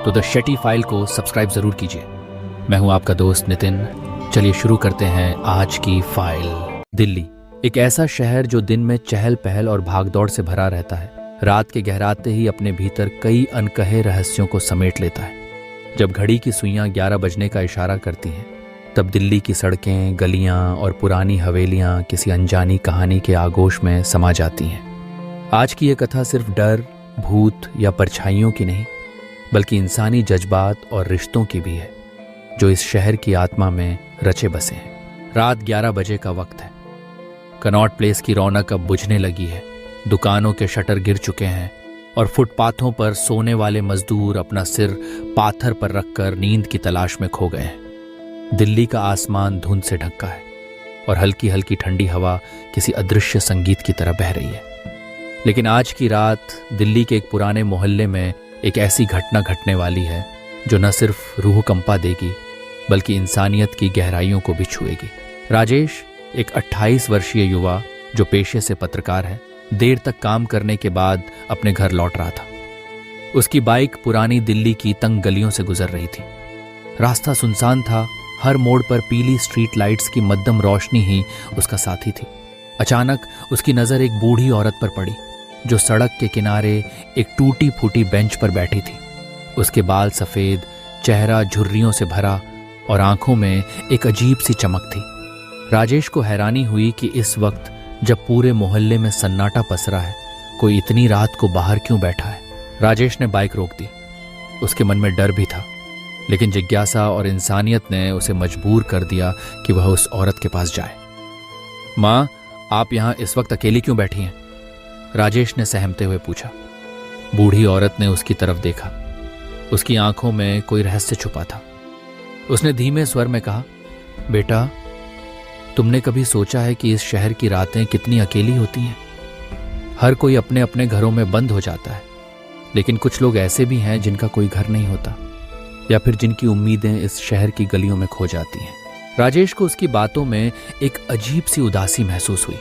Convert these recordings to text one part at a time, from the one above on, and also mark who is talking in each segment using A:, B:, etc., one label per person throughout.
A: तो the Shetty file को subscribe जरूर कीजिए। मैं हूं आपका दोस्त नितिन। चलिए शुरू करते हैं आज की फाइल। दिल्ली एक ऐसा शहर जो दिन में चहल पहल और भागदौड़ से भरा रहता है, रात के गहराते ही अपने भीतर कई अनकहे रहस्यों को समेट लेता है। जब घड़ी की सुइयां 11 बजने का इशारा करती हैं, तब दिल्ली की सड़कें, गलियां और पुरानी हवेलियां किसी अनजानी कहानी के आगोश में समा जाती हैं। आज की ये कथा सिर्फ डर, भूत या परछाइयों की नहीं, बल्कि इंसानी जज्बात और रिश्तों की भी है, जो इस शहर की आत्मा में रचे बसे हैं। रात 11 बजे का वक्त है। कनॉट प्लेस की रौनक अब बुझने लगी है। दुकानों के शटर गिर चुके हैं और फुटपाथों पर सोने वाले मजदूर अपना सिर पाथर पर रखकर नींद की तलाश में खो गए हैं। दिल्ली का आसमान धुंध से ढका है और हल्की हल्की ठंडी हवा किसी अदृश्य संगीत की तरह बह रही है। लेकिन आज की रात दिल्ली के एक पुराने मोहल्ले में एक ऐसी घटना घटने वाली है जो न सिर्फ रूह कंपा देगी, बल्कि इंसानियत की गहराइयों को भी छुएगी। राजेश एक 28 वर्षीय युवा जो पेशे से पत्रकार है, देर तक काम करने के बाद अपने घर लौट रहा था। उसकी बाइक पुरानी दिल्ली की तंग गलियों से गुजर रही थी। रास्ता सुनसान था। हर मोड़ पर पीली स्ट्रीट लाइट्स की मध्यम रोशनी ही उसका साथी थी। अचानक उसकी नजर एक बूढ़ी औरत पर पड़ी जो सड़क के किनारे एक टूटी फूटी बेंच पर बैठी थी। उसके बाल सफेद, चेहरा झुर्रियों से भरा और आंखों में एक अजीब सी चमक थी। राजेश को हैरानी हुई कि इस वक्त जब पूरे मोहल्ले में सन्नाटा पसरा है, कोई इतनी रात को बाहर क्यों बैठा है। राजेश ने बाइक रोक दी। उसके मन में डर भी था, लेकिन जिज्ञासा और इंसानियत ने उसे मजबूर कर दिया कि वह उस औरत के पास जाए। माँ, आप यहाँ इस वक्त अकेली क्यों बैठी हैं? राजेश ने सहमते हुए पूछा। बूढ़ी औरत ने उसकी तरफ देखा। उसकी आंखों में कोई रहस्य छुपा था। उसने धीमे स्वर में कहा, बेटा, तुमने कभी सोचा है कि इस शहर की रातें कितनी अकेली होती हैं? हर कोई अपने अपने घरों में बंद हो जाता है, लेकिन कुछ लोग ऐसे भी हैं जिनका कोई घर नहीं होता, या फिर जिनकी उम्मीदें इस शहर की गलियों में खो जाती हैं। राजेश को उसकी बातों में एक अजीब सी उदासी महसूस हुई,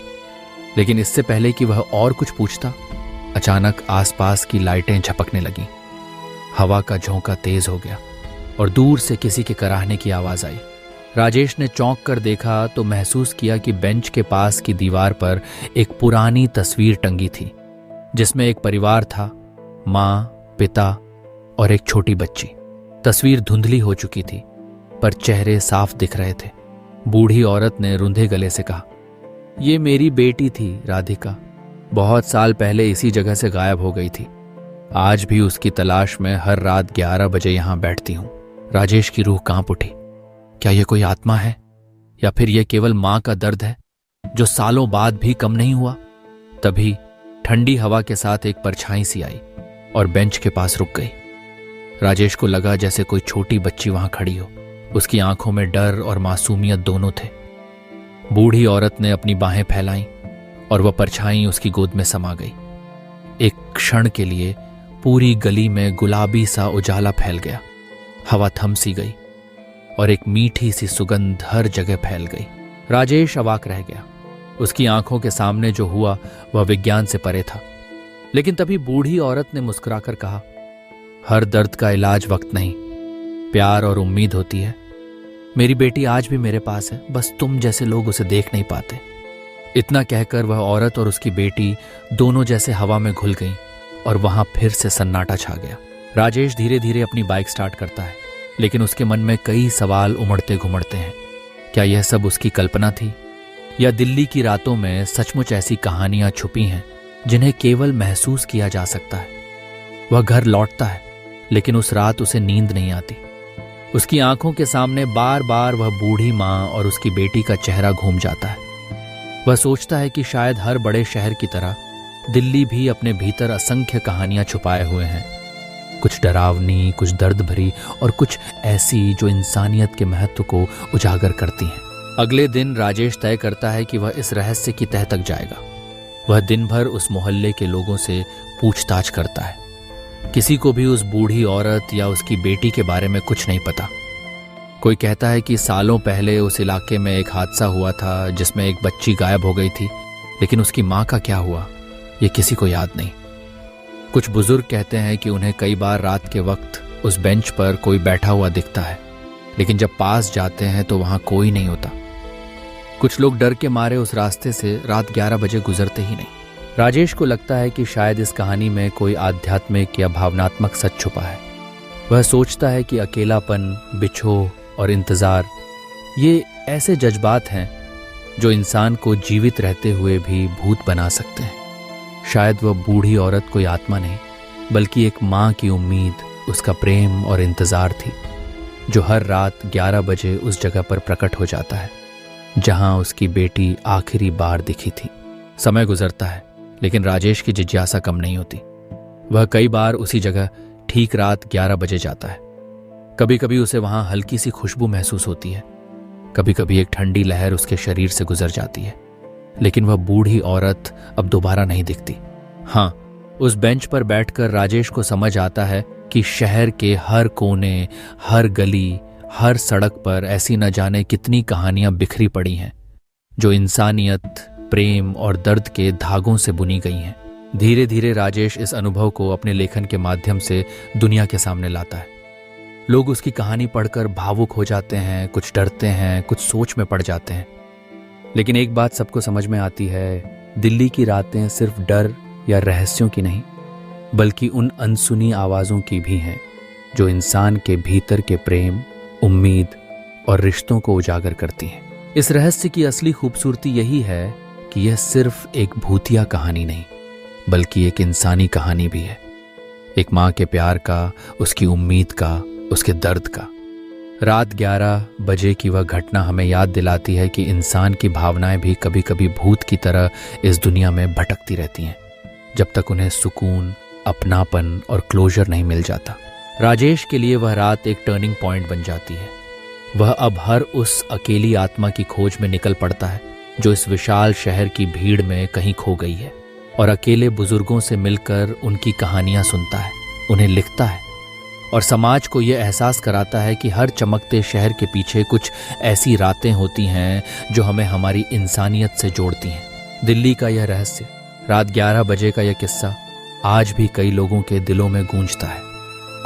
A: लेकिन इससे पहले कि वह और कुछ पूछता, अचानक आसपास की लाइटें झपकने लगीं। हवा का झोंका तेज हो गया और दूर से किसी के कराहने की आवाज आई। राजेश ने चौंक कर देखा तो महसूस किया कि बेंच के पास की दीवार पर एक पुरानी तस्वीर टंगी थी, जिसमें एक परिवार था, माँ, पिता और एक छोटी बच्ची। तस्वीर धुंधली हो चुकी थी, पर चेहरे साफ दिख रहे थे। बूढ़ी औरत ने रुंधे गले से कहा, ये मेरी बेटी थी राधिका। बहुत साल पहले इसी जगह से गायब हो गई थी। आज भी उसकी तलाश में हर रात 11 बजे यहां बैठती हूं। राजेश की रूह कांप उठी। क्या यह कोई आत्मा है, या फिर यह केवल मां का दर्द है जो सालों बाद भी कम नहीं हुआ? तभी ठंडी हवा के साथ एक परछाई सी आई और बेंच के पास रुक गई। राजेश को लगा जैसे कोई छोटी बच्ची वहां खड़ी हो। उसकी आंखों में डर और मासूमियत दोनों थे। बूढ़ी औरत ने अपनी बाहें फैलाईं और वह परछाई उसकी गोद में समा गई। एक क्षण के लिए पूरी गली में गुलाबी सा उजाला फैल गया। हवा थम सी गई और एक मीठी सी सुगंध हर जगह फैल गई। राजेश अवाक रह गया। उसकी आंखों के सामने जो हुआ वह विज्ञान से परे था। लेकिन तभी बूढ़ी औरत ने मुस्कुराकर कहा, हर दर्द का इलाज वक्त नहीं, प्यार और उम्मीद होती है। मेरी बेटी आज भी मेरे पास है, बस तुम जैसे लोग उसे देख नहीं पाते। इतना कहकर वह औरत और उसकी बेटी दोनों जैसे हवा में घुल गईं और वहां फिर से सन्नाटा छा गया। राजेश धीरे धीरे अपनी बाइक स्टार्ट करता है, लेकिन उसके मन में कई सवाल उमड़ते घुमड़ते हैं। क्या यह सब उसकी कल्पना थी, या दिल्ली की रातों में सचमुच ऐसी कहानियां छुपी हैं जिन्हें केवल महसूस किया जा सकता है? वह घर लौटता है, लेकिन उस रात उसे नींद नहीं आती। उसकी आंखों के सामने बार बार वह बूढ़ी माँ और उसकी बेटी का चेहरा घूम जाता है। वह सोचता है कि शायद हर बड़े शहर की तरह दिल्ली भी अपने भीतर असंख्य कहानियां छुपाए हुए हैं, कुछ डरावनी, कुछ दर्द भरी और कुछ ऐसी जो इंसानियत के महत्व को उजागर करती हैं। अगले दिन राजेश तय करता है कि वह इस रहस्य की तह तक जाएगा। वह दिन भर उस मोहल्ले के लोगों से पूछताछ करता है। किसी को भी उस बूढ़ी औरत या उसकी बेटी के बारे में कुछ नहीं पता। कोई कहता है कि सालों पहले उस इलाके में एक हादसा हुआ था जिसमें एक बच्ची गायब हो गई थी, लेकिन उसकी माँ का क्या हुआ ये किसी को याद नहीं। कुछ बुजुर्ग कहते हैं कि उन्हें कई बार रात के वक्त उस बेंच पर कोई बैठा हुआ दिखता है, लेकिन जब पास जाते हैं तो वहां कोई नहीं होता। कुछ लोग डर के मारे उस रास्ते से रात 11 बजे गुजरते ही नहीं। राजेश को लगता है कि शायद इस कहानी में कोई आध्यात्मिक या भावनात्मक सच छुपा है। वह सोचता है कि अकेलापन, बिछोह और इंतजार ये ऐसे जज्बात हैं जो इंसान को जीवित रहते हुए भी भूत बना सकते हैं। शायद वह बूढ़ी औरत कोई आत्मा नहीं, बल्कि एक माँ की उम्मीद, उसका प्रेम और इंतजार थी, जो हर रात 11 बजे उस जगह पर प्रकट हो जाता है जहां उसकी बेटी आखिरी बार दिखी थी। समय गुजरता है, लेकिन राजेश की जिज्ञासा कम नहीं होती। वह कई बार उसी जगह ठीक रात 11 बजे जाता है। कभी कभी उसे वहां हल्की सी खुशबू महसूस होती है, कभी कभी एक ठंडी लहर उसके शरीर से गुजर जाती है, लेकिन वह बूढ़ी औरत अब दोबारा नहीं दिखती। हाँ, उस बेंच पर बैठकर राजेश को समझ आता है कि शहर के हर कोने, हर गली, हर सड़क पर ऐसी न जाने कितनी कहानियां बिखरी पड़ी हैं जो इंसानियत, प्रेम और दर्द के धागों से बुनी गई हैं। धीरे धीरे राजेश इस अनुभव को अपने लेखन के माध्यम से दुनिया के सामने लाता है। लोग उसकी कहानी पढ़कर भावुक हो जाते हैं, कुछ डरते हैं, कुछ सोच में पड़ जाते हैं। लेकिन एक बात सबको समझ में आती है, दिल्ली की रातें सिर्फ डर या रहस्यों की नहीं, बल्कि उन अनसुनी आवाज़ों की भी हैं जो इंसान के भीतर के प्रेम, उम्मीद और रिश्तों को उजागर करती हैं। इस रहस्य की असली खूबसूरती यही है कि यह सिर्फ एक भूतिया कहानी नहीं, बल्कि एक इंसानी कहानी भी है। एक माँ के प्यार का, उसकी उम्मीद का, उसके दर्द का। रात 11 बजे की वह घटना हमें याद दिलाती है कि इंसान की भावनाएं भी कभी कभी भूत की तरह इस दुनिया में भटकती रहती हैं, जब तक उन्हें सुकून, अपनापन और क्लोजर नहीं मिल जाता। राजेश के लिए वह रात एक टर्निंग पॉइंट बन जाती है। वह अब हर उस अकेली आत्मा की खोज में निकल पड़ता है जो इस विशाल शहर की भीड़ में कहीं खो गई है, और अकेले बुजुर्गों से मिलकर उनकी कहानियां सुनता है, उन्हें लिखता है और समाज को यह एहसास कराता है कि हर चमकते शहर के पीछे कुछ ऐसी रातें होती हैं जो हमें हमारी इंसानियत से जोड़ती हैं। दिल्ली का यह रहस्य, रात 11 बजे का यह किस्सा आज भी कई लोगों के दिलों में गूंजता है।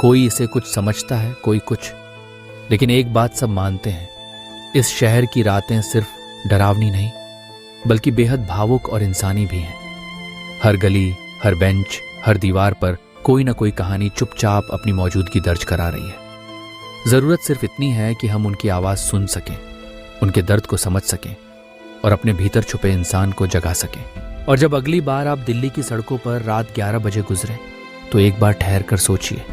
A: कोई इसे कुछ समझता है, कोई कुछ, लेकिन एक बात सब मानते हैं, इस शहर की रातें सिर्फ डरावनी नहीं, बल्कि बेहद भावुक और इंसानी भी हैं। हर गली, हर बेंच, हर दीवार पर कोई ना कोई कहानी चुपचाप अपनी मौजूदगी दर्ज करा रही है। जरूरत सिर्फ इतनी है कि हम उनकी आवाज सुन सकें, उनके दर्द को समझ सकें और अपने भीतर छुपे इंसान को जगा सकें। और जब अगली बार आप दिल्ली की सड़कों पर रात 11 बजे गुजरे, तो एक बार ठहर कर सोचिए,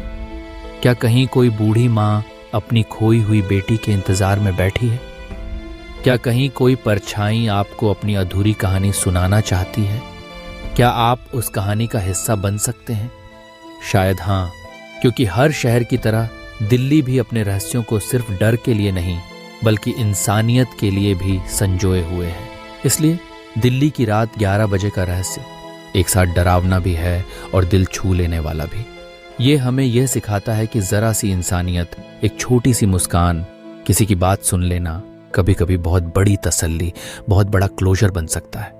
A: क्या कहीं कोई बूढ़ी माँ अपनी खोई हुई बेटी के इंतजार में बैठी है? क्या कहीं कोई परछाई आपको अपनी अधूरी कहानी सुनाना चाहती है? क्या आप उस कहानी का हिस्सा बन सकते हैं? शायद हाँ, क्योंकि हर शहर की तरह दिल्ली भी अपने रहस्यों को सिर्फ डर के लिए नहीं, बल्कि इंसानियत के लिए भी संजोए हुए है। इसलिए दिल्ली की रात 11 बजे का रहस्य एक साथ डरावना भी है और दिल छू लेने वाला भी। ये हमें यह सिखाता है कि जरा सी इंसानियत, एक छोटी सी मुस्कान, किसी की बात सुन लेना कभी कभी बहुत बड़ी तसल्ली, बहुत बड़ा क्लोजर बन सकता है।